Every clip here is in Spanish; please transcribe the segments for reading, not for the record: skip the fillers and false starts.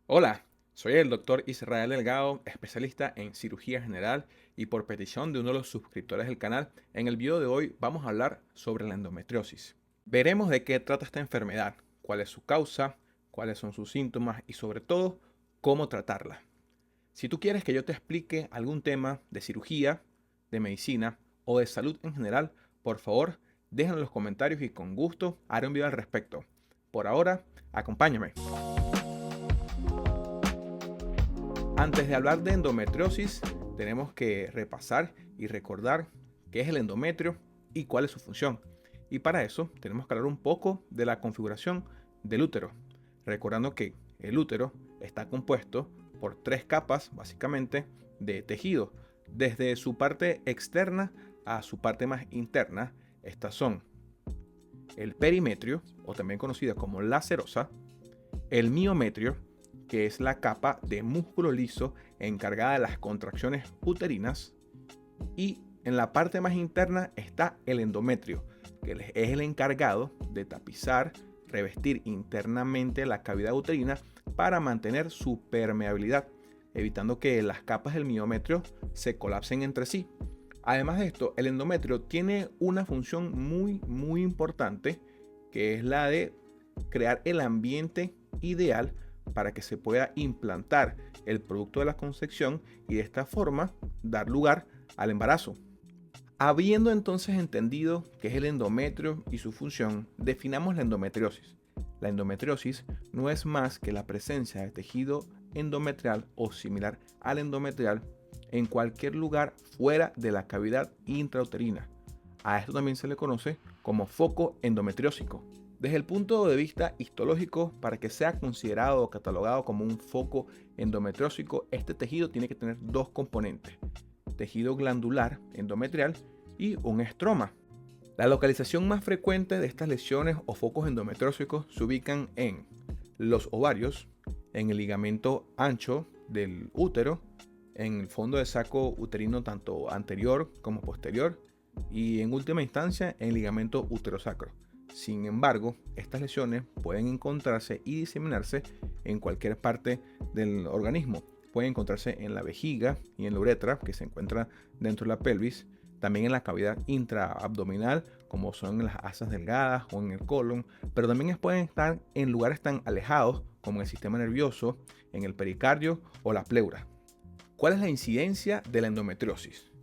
Hola, soy el doctor Israel Delgado, especialista en cirugía general y por petición de uno de los suscriptores del canal, en el video de hoy vamos a hablar sobre la endometriosis. Veremos de qué trata esta enfermedad, cuál es su causa, cuáles son sus síntomas y sobre todo cómo tratarla. Si tú quieres que yo te explique algún tema de cirugía, de medicina o de salud en general, por favor déjalo en los comentarios y con gusto haré un video al respecto. Por ahora, acompáñame. Antes de hablar de endometriosis, tenemos que repasar y recordar qué es el endometrio y cuál es su función. Y para eso tenemos que hablar un poco de la configuración del útero, recordando que el útero está compuesto por tres capas básicamente de tejido, desde su parte externa a su parte más interna. Estas son el perimetrio, o también conocida como la serosa, el miometrio, que es la capa de músculo liso encargada de las contracciones uterinas, y en la parte más interna está el endometrio, que es el encargado de tapizar, revestir internamente la cavidad uterina para mantener su permeabilidad, evitando que las capas del miometrio se colapsen entre sí. Además de esto, el endometrio tiene una función muy importante, que es la de crear el ambiente ideal para que se pueda implantar el producto de la concepción y de esta forma dar lugar al embarazo. Habiendo entonces entendido qué es el endometrio y su función, definamos la endometriosis. La endometriosis no es más que la presencia de tejido endometrial o similar al endometrial en cualquier lugar fuera de la cavidad intrauterina. A esto también se le conoce como foco endometriósico. Desde el punto de vista histológico, para que sea considerado o catalogado como un foco endometriósico, este tejido tiene que tener dos componentes: tejido glandular endometrial y un estroma. La localización más frecuente de estas lesiones o focos endometriósicos se ubican en los ovarios, en el ligamento ancho del útero, en el fondo del saco uterino tanto anterior como posterior y en última instancia en el ligamento uterosacro. Sin embargo, estas lesiones pueden encontrarse y diseminarse en cualquier parte del organismo. Pueden encontrarse en la vejiga y en la uretra, que se encuentra dentro de la pelvis, también en la cavidad intraabdominal, como son en las asas delgadas o en el colon, pero también pueden estar en lugares tan alejados como en el sistema nervioso, en el pericardio o la pleura. ¿Cuál es la incidencia de la endometriosis?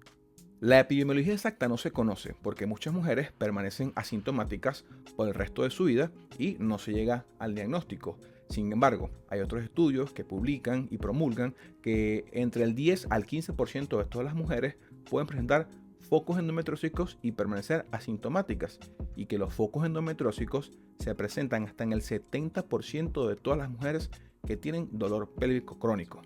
La epidemiología exacta no se conoce porque muchas mujeres permanecen asintomáticas por el resto de su vida y no se llega al diagnóstico. Sin embargo, hay otros estudios que publican y promulgan que entre el 10 al 15% de todas las mujeres pueden presentar focos endometriósicos y permanecer asintomáticas, y que los focos endometriósicos se presentan hasta en el 70% de todas las mujeres que tienen dolor pélvico crónico.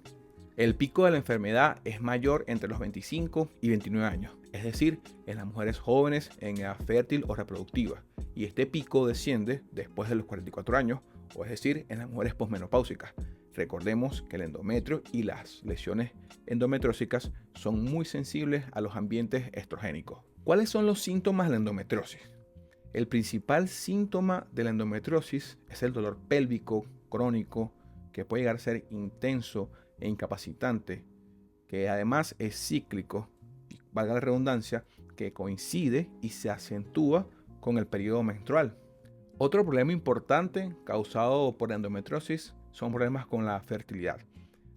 El pico de la enfermedad es mayor entre los 25 y 29 años, es decir, en las mujeres jóvenes en edad fértil o reproductiva, y este pico desciende después de los 44 años, o es decir, en las mujeres posmenopáusicas. Recordemos que el endometrio y las lesiones endometriósicas son muy sensibles a los ambientes estrogénicos. ¿Cuáles son los síntomas de la endometriosis? El principal síntoma de la endometriosis es el dolor pélvico crónico, que puede llegar a ser intenso e incapacitante, que además es cíclico, valga la redundancia, que coincide y se acentúa con el periodo menstrual. Otro problema importante causado por la endometriosis son problemas con la fertilidad.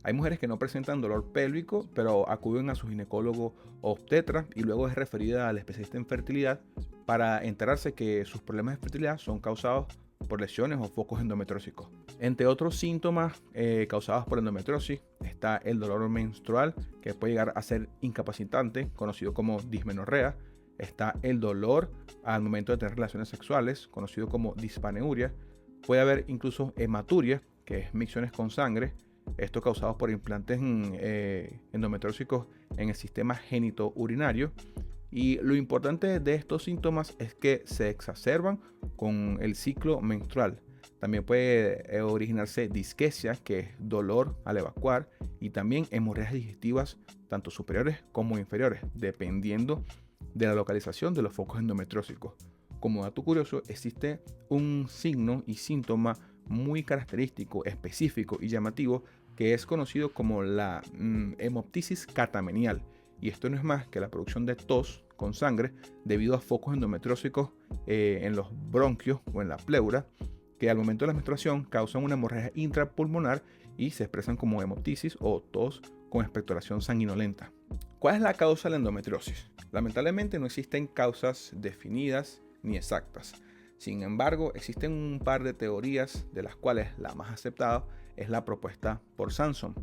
Hay mujeres que no presentan dolor pélvico, pero acuden a su ginecólogo o obstetra y luego es referida al especialista en fertilidad para enterarse que sus problemas de fertilidad son causados por lesiones o focos endometriósicos. Entre otros síntomas causados por endometriosis está el dolor menstrual, que puede llegar a ser incapacitante, conocido como dismenorrea. Está el dolor al momento de tener relaciones sexuales, conocido como dispaneuria. Puede haber incluso hematuria, que es micciones con sangre, esto causado por implantes endometriósicos en el sistema genitourinario. Y lo importante de estos síntomas es que se exacerban con el ciclo menstrual. También puede originarse disquesia, que es dolor al evacuar, y también hemorragias digestivas, tanto superiores como inferiores, dependiendo de la localización de los focos endometriósicos. Como dato curioso, existe un signo y síntoma muy característico, específico y llamativo que es conocido como la hemoptisis catamenial. Y esto no es más que la producción de tos con sangre debido a focos endometriósicos en los bronquios o en la pleura, que al momento de la menstruación causan una hemorragia intrapulmonar y se expresan como hemoptisis o tos con expectoración sanguinolenta. ¿Cuál es la causa de la endometriosis? Lamentablemente no existen causas definidas ni exactas. Sin embargo, existen un par de teorías, de las cuales la más aceptada es la propuesta por Sansone.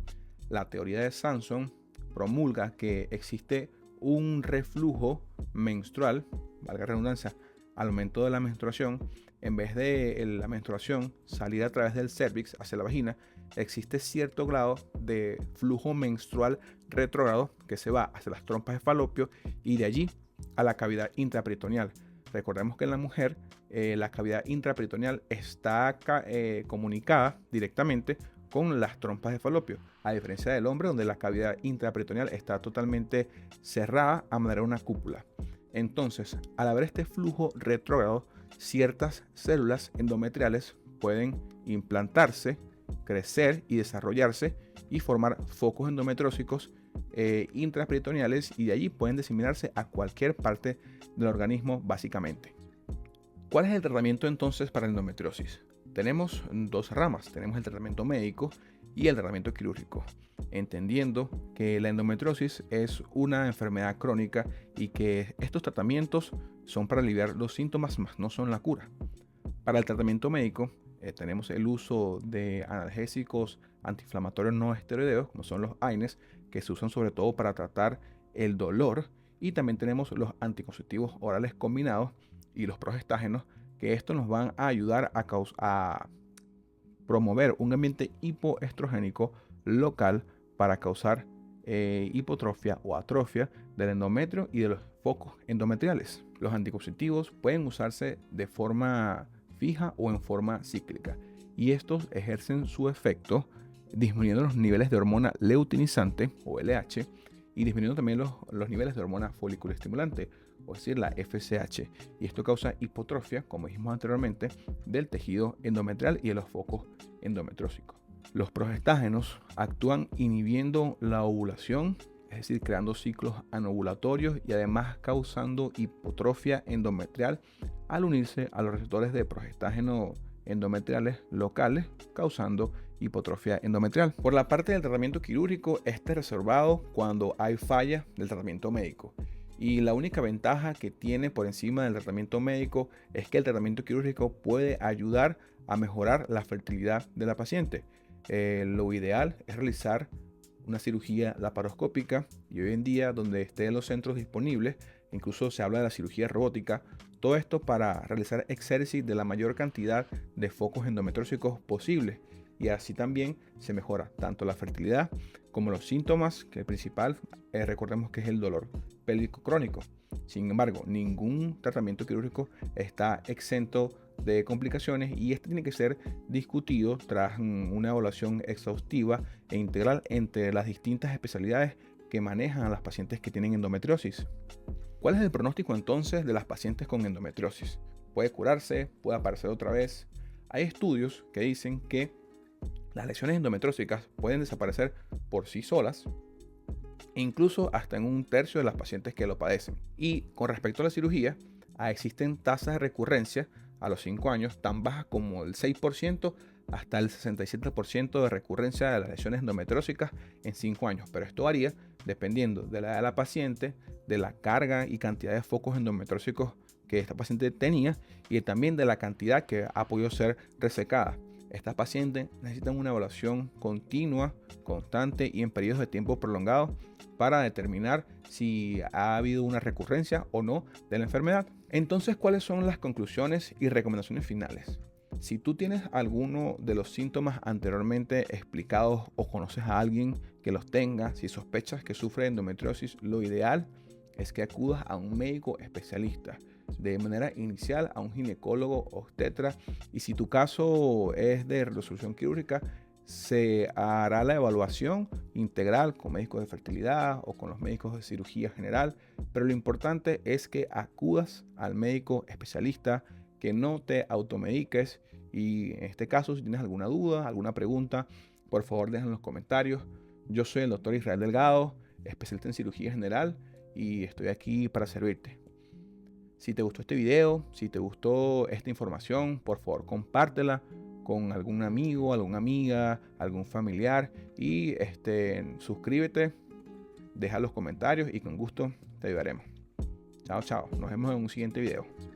La teoría de Sansone promulga que existe un reflujo menstrual, valga la redundancia, al momento de la menstruación. En vez de la menstruación salir a través del cervix hacia la vagina, existe cierto grado de flujo menstrual retrógrado que se va hacia las trompas de falopio y de allí a la cavidad intraperitoneal. Recordemos que en la mujer la cavidad intraperitoneal está comunicada directamente con las trompas de falopio, a diferencia del hombre, donde la cavidad intraperitoneal está totalmente cerrada a manera de una cúpula. Entonces, al haber este flujo retrógrado, ciertas células endometriales pueden implantarse, crecer y desarrollarse y formar focos endometriósicos intraperitoneales, y de allí pueden diseminarse a cualquier parte del organismo básicamente. ¿Cuál es el tratamiento entonces para la endometriosis? Tenemos dos ramas, tenemos el tratamiento médico y el tratamiento quirúrgico, entendiendo que la endometriosis es una enfermedad crónica y que estos tratamientos son para aliviar los síntomas, más no son la cura. Para el tratamiento médico tenemos el uso de analgésicos antiinflamatorios no esteroideos, como son los AINES, que se usan sobre todo para tratar el dolor, y también tenemos los anticonceptivos orales combinados y los progestágenos, que estos nos van a ayudar a promover un ambiente hipoestrogénico local para causar hipotrofia o atrofia del endometrio y de los focos endometriales. Los anticonceptivos pueden usarse de forma fija o en forma cíclica, y estos ejercen su efecto disminuyendo los niveles de hormona luteinizante o LH y disminuyendo también los niveles de hormona foliculoestimulante, o decir la FSH, y esto causa hipotrofia, como dijimos anteriormente, del tejido endometrial y de los focos endometriósicos. Los progestágenos actúan inhibiendo la ovulación, es decir, creando ciclos anovulatorios y además causando hipotrofia endometrial al unirse a los receptores de progestágeno endometriales locales, causando hipotrofia endometrial. Por la parte del tratamiento quirúrgico, este es reservado cuando hay falla del tratamiento médico. Y la única ventaja que tiene por encima del tratamiento médico es que el tratamiento quirúrgico puede ayudar a mejorar la fertilidad de la paciente. Lo ideal es realizar una cirugía laparoscópica, y hoy en día donde estén los centros disponibles, incluso se habla de la cirugía robótica, todo esto para realizar exéresis de la mayor cantidad de focos endometriósicos posibles, y así también se mejora tanto la fertilidad como los síntomas, que el principal recordemos que es el dolor pélvico crónico. Sin embargo, ningún tratamiento quirúrgico está exento de complicaciones, y este tiene que ser discutido tras una evaluación exhaustiva e integral entre las distintas especialidades que manejan a las pacientes que tienen endometriosis. ¿Cuál es el pronóstico entonces de las pacientes con endometriosis? ¿Puede curarse? ¿Puede aparecer otra vez? Hay estudios que dicen que las lesiones endometriósicas pueden desaparecer por sí solas, e incluso hasta en un tercio de las pacientes que lo padecen. Y con respecto a la cirugía, existen tasas de recurrencia a los 5 años tan bajas como el 6% hasta el 67% de recurrencia de las lesiones endometriósicas en 5 años. Pero esto varía dependiendo de la edad de la paciente, de la carga y cantidad de focos endometriósicos que esta paciente tenía, y también de la cantidad que ha podido ser resecada. Estas pacientes necesitan una evaluación continua, constante y en periodos de tiempo prolongados para determinar si ha habido una recurrencia o no de la enfermedad. Entonces, ¿cuáles son las conclusiones y recomendaciones finales? Si tú tienes alguno de los síntomas anteriormente explicados o conoces a alguien que los tenga, si sospechas que sufre de endometriosis, lo ideal es que acudas a un médico especialista, de manera inicial a un ginecólogo obstetra, y si tu caso es de resolución quirúrgica, se hará la evaluación integral con médicos de fertilidad o con los médicos de cirugía general, pero lo importante es que acudas al médico especialista, que no te automediques Y en este caso, si tienes alguna duda, alguna pregunta, por favor déjala en los comentarios. Yo soy el doctor Israel Delgado, especialista en cirugía general, y estoy aquí para servirte. Si te gustó este video, si te gustó esta información, por favor compártela con algún amigo, alguna amiga, algún familiar, y suscríbete, deja los comentarios y con gusto te ayudaremos. Chao, chao. Nos vemos en un siguiente video.